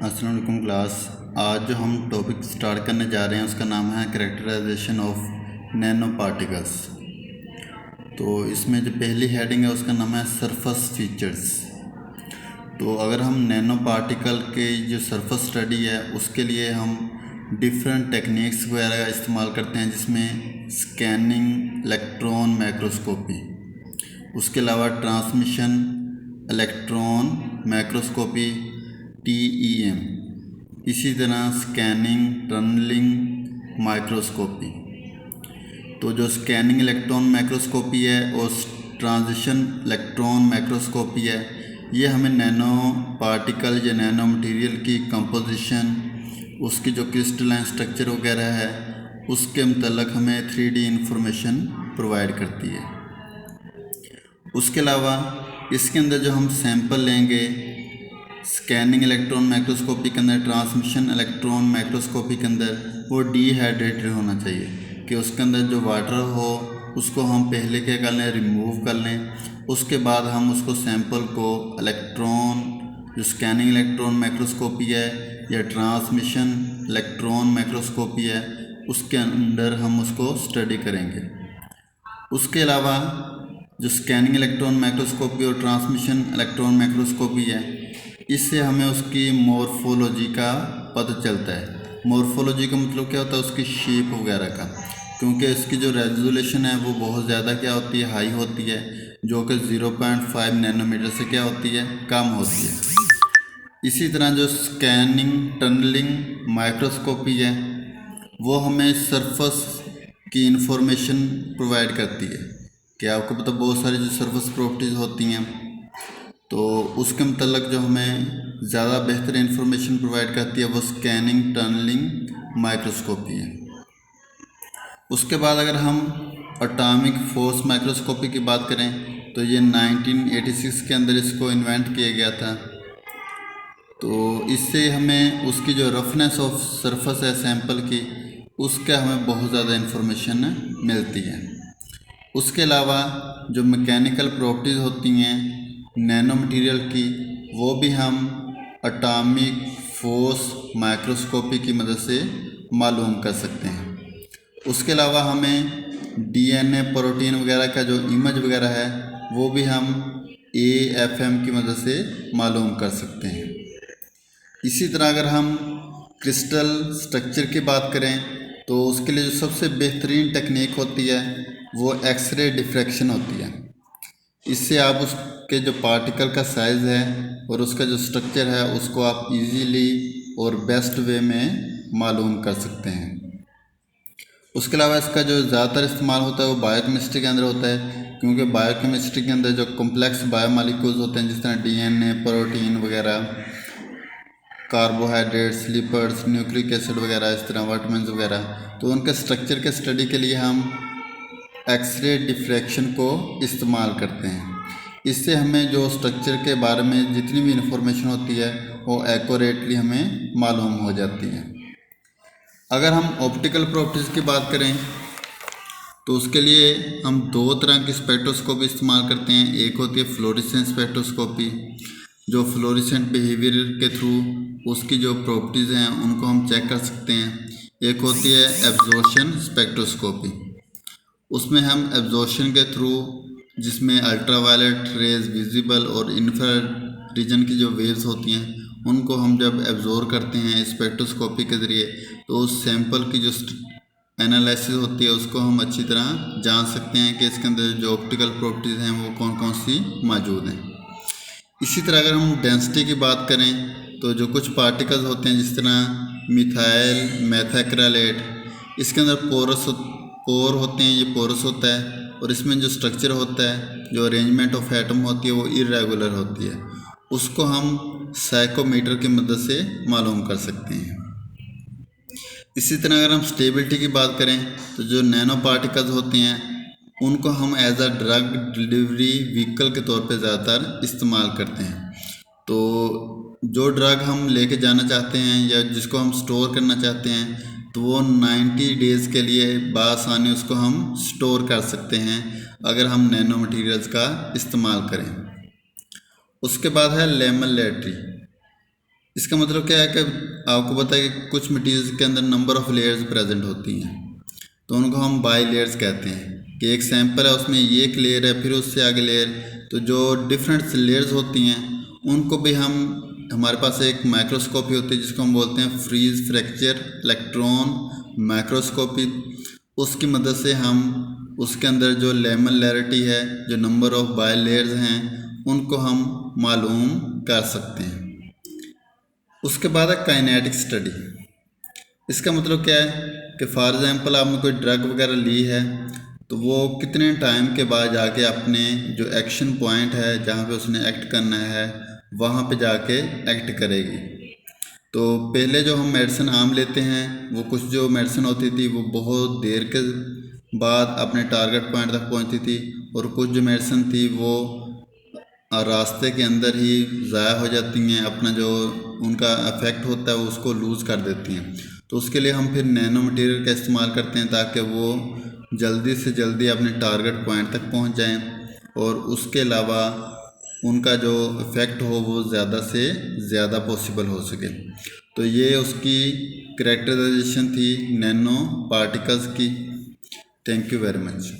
अस्सलाम वालेकुम क्लास। आज जो हम टॉपिक स्टार्ट करने जा रहे हैं उसका नाम है कैरेक्टराइजेशन ऑफ नैनो पार्टिकल्स। तो इसमें जो पहली हेडिंग है उसका नाम है सरफेस फीचर्स। तो अगर हम नैनो पार्टिकल के जो सरफेस स्टडी है उसके लिए हम डिफरेंट टेक्निक्स वगैरह का इस्तेमाल करते हैं, जिसमें स्कैनिंग, इलेक्ट्रॉन माइक्रोस्कोपी, उसके अलावा ट्रांसमिशन, इलेक्ट्रॉन माइक्रोस्कोपी TEM, इसी तरह स्कैनिंग, टनलिंग माइक्रोस्कोपी। तो जो स्कैनिंग इलेक्ट्रॉन माइक्रोस्कोपी है और ट्रांजिशन इलेक्ट्रॉन माइक्रोस्कोपी है, ये हमें नैनो पार्टिकल या नैनो मटेरियल की कंपोजिशन, उसकी जो क्रिस्टलाइन स्ट्रक्चर वगैरह है उसके मतलब हमें 3D इंफॉर्मेशन प्रोवाइड करती है। उसके अलावा इसके अंदर जो हम सैंपल लेंगे स्कैनिंग इलेक्ट्रॉन माइक्रोस्कोपी के अंदर, ट्रांसमिशन इलेक्ट्रॉन माइक्रोस्कोपी के अंदर, वो डिहाइड्रेटेड होना चाहिए कि उसके अंदर जो वाटर हो उसको हम पहले क्या कर लें, रिमूव कर लें। उसके बाद हम उसको सैंपल को इलेक्ट्रॉन, जो स्कैनिंग इलेक्ट्रॉन माइक्रोस्कोपी है या ट्रांसमिशन इलेक्ट्रॉन माइक्रोस्कोपी है, उसके अंदर हम उसको स्टडी करेंगे। उसके अलावा जो स्कैनिंग इलेक्ट्रॉन माइक्रोस्कोपी और ट्रांसमिशन इलेक्ट्रॉन माइक्रोस्कोपी है, इससे हमें उसकी मॉर्फोलॉजी का पता चलता है। मॉर्फोलॉजी का मतलब क्या होता है, उसकी शेप वगैरह का, क्योंकि इसकी जो रेजोल्यूशन है वो बहुत ज़्यादा क्या होती है, हाई होती है, जो कि 0.5 नैनोमीटर से क्या होती है, कम होती है। इसी तरह जो स्कैनिंग टनलिंग माइक्रोस्कोपी है वो हमें सरफेस की इंफॉर्मेशन प्रोवाइड करती है कि आपको पता बहुत सारी जो सरफेस प्रॉपर्टीज़ होती हैं, तो उसके मतलब जो हमें ज़्यादा बेहतर इंफॉर्मेशन प्रोवाइड करती है वो स्कैनिंग टनलिंग माइक्रोस्कोपी है। उसके बाद अगर हम एटॉमिक फोर्स माइक्रोस्कोपी की बात करें तो ये 1986 के अंदर इसको इन्वेंट किया गया था। तो इससे हमें उसकी जो रफनेस ऑफ सरफेस है सैंपल की, उसका हमें बहुत ज़्यादा इंफॉर्मेशन मिलती है। उसके अलावा जो मैकेनिकल प्रॉपर्टीज़ होती हैं नैनो मटेरियल की, वो भी हम एटॉमिक फोर्स माइक्रोस्कोपी की मदद से मालूम कर सकते हैं। उसके अलावा हमें DNA प्रोटीन वगैरह का जो इमेज वगैरह है वो भी हम AFM की मदद से मालूम कर सकते हैं। इसी तरह अगर हम क्रिस्टल स्ट्रक्चर की बात करें तो उसके लिए जो सबसे बेहतरीन टेक्निक होती है वो एक्सरे डिफ्रैक्शन होती है। इससे आप उसके जो पार्टिकल का साइज़ है और उसका जो स्ट्रक्चर है उसको आप इजीली और बेस्ट वे में मालूम कर सकते हैं। उसके अलावा इसका जो ज़्यादातर इस्तेमाल होता है वो बायोकेमिस्ट्री के अंदर होता है, क्योंकि बायोकेमिस्ट्री के अंदर जो कॉम्प्लेक्स बायोमॉलिक्यूल्स होते हैं जिस तरह DNA प्रोटीन वगैरह, कार्बोहाइड्रेट्स, लिपिड्स, न्यूक्लिक एसिड वगैरह, इस तरह विटामिन्स वगैरह, तो उनके स्ट्रक्चर के स्टडी के लिए हम एक्सरे डिफ्रैक्शन को इस्तेमाल करते हैं। इससे हमें जो स्ट्रक्चर के बारे में जितनी भी इंफॉर्मेशन होती है वो एक्यूरेटली हमें मालूम हो जाती है। अगर हम ऑप्टिकल प्रॉपर्टीज़ की बात करें तो उसके लिए हम दो तरह की स्पेक्ट्रोस्कोपी इस्तेमाल करते हैं। एक होती है फ्लोरेसेंस स्पेक्ट्रोस्कोपी, जो फ्लोरेसेंट बिहेवियर के थ्रू उसकी जो प्रॉपर्टीज़ हैं उनको हम चेक कर सकते हैं। एक होती है एब्जॉर्प्शन स्पेक्ट्रोस्कोपी, उसमें हम एब्जॉर्प्शन के थ्रू, जिसमें अल्ट्रावायलेट रेज, विजिबल और इंफ्रारेड रीजन की जो वेव्स होती हैं उनको हम जब एब्जॉर्ब करते हैं स्पेक्ट्रोस्कोपी के ज़रिए, तो उस सैंपल की जो एनालिसिस होती है उसको हम अच्छी तरह जान सकते हैं कि इसके अंदर जो ऑप्टिकल प्रॉपर्टीज़ हैं वो कौन कौन सी मौजूद हैं। इसी तरह अगर हम डेंसिटी की बात करें तो जो कुछ पार्टिकल्स होते हैं जिस तरह मिथाइल मेथाक्रेलेट, इसके अंदर पोर होते हैं, ये पोरस होता है और इसमें जो स्ट्रक्चर होता है, जो अरेंजमेंट ऑफ एटम होती है वो इरेगुलर होती है, उसको हम साइकोमीटर की मदद से मालूम कर सकते हैं। इसी तरह अगर हम स्टेबिलिटी की बात करें तो जो नैनो पार्टिकल्स होते हैं उनको हम as a drug delivery vehicle के तौर पे ज़्यादातर इस्तेमाल करते हैं। तो जो ड्रग हम लेके जाना चाहते हैं या जिसको हम स्टोर करना चाहते हैं तो वो 90 डेज़ के लिए बआसानी उसको हम स्टोर कर सकते हैं अगर हम नैनो मटेरियल्स का इस्तेमाल करें। उसके बाद है लेमेलेटरी। इसका मतलब क्या है कि आपको पता है कि कुछ मटेरियल्स के अंदर नंबर ऑफ़ लेयर्स प्रेजेंट होती हैं, तो उनको हम बाई लेयर्स कहते हैं कि एक सैंपल है उसमें ये एक लेयर है, फिर उससे आगे लेयर, तो जो डिफरेंट लेयर्स होती हैं उनको भी हम, हमारे पास एक माइक्रोस्कोपी होती है जिसको हम बोलते हैं फ्रीज फ्रैक्चर इलेक्ट्रॉन माइक्रोस्कोपी। उसकी मदद से हम उसके अंदर जो लेमनलैरिटी है, जो नंबर ऑफ़ बाई लेयर्स हैं, उनको हम मालूम कर सकते हैं। उसके बाद है काइनेटिक स्टडी। इसका मतलब क्या है कि फॉर एग्ज़ाम्पल आपने कोई ड्रग वगैरह ली है, तो वो कितने टाइम के बाद जाके अपने जो एक्शन पॉइंट है जहाँ पे उसने एक्ट करना है वहाँ पे जाके एक्ट करेगी। तो पहले जो हम मेडिसिन आम लेते हैं, वो कुछ जो मेडिसिन होती थी वो बहुत देर के बाद अपने टारगेट पॉइंट तक पहुँचती थी, और कुछ जो मेडिसिन थी वो रास्ते के अंदर ही ज़ाया हो जाती हैं, अपना जो उनका इफ़ेक्ट होता है वो उसको लूज़ कर देती हैं। तो उसके लिए हम फिर नैनो मटेरियल का इस्तेमाल करते हैं ताकि वो जल्दी से जल्दी अपने टारगेट पॉइंट तक पहुंच जाएं, और उसके अलावा उनका जो इफ़ेक्ट हो वो ज़्यादा से ज़्यादा पॉसिबल हो सके। तो ये उसकी कैरेक्टराइजेशन थी नैनो पार्टिकल्स की। Thank you very much.